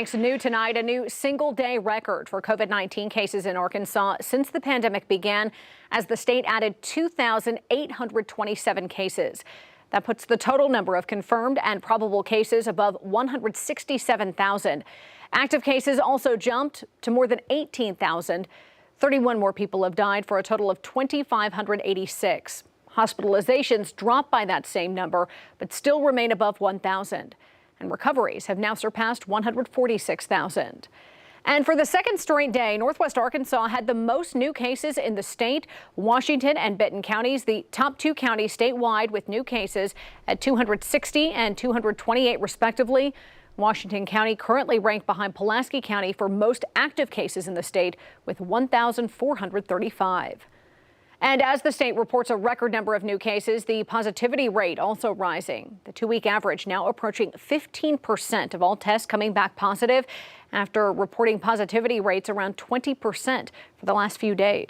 Thanks. New tonight, a new single-day record for COVID-19 cases in Arkansas since the pandemic began, as the state added 2,827 cases. That puts the total number of confirmed and probable cases above 167,000. Active cases also jumped to more than 18,000. 31 more people have died for a total of 2,586. Hospitalizations dropped by that same number, but still remain above 1,000. And recoveries have now surpassed 146,000. And for the second straight day, Northwest Arkansas had the most new cases in the state. Washington and Benton counties, the top two counties statewide with new cases at 260 and 228 respectively. Washington County currently ranked behind Pulaski County for most active cases in the state with 1,435. And as the state reports a record number of new cases, the positivity rate also rising. The two-week average now approaching 15% of all tests coming back positive after reporting positivity rates around 20% for the last few days.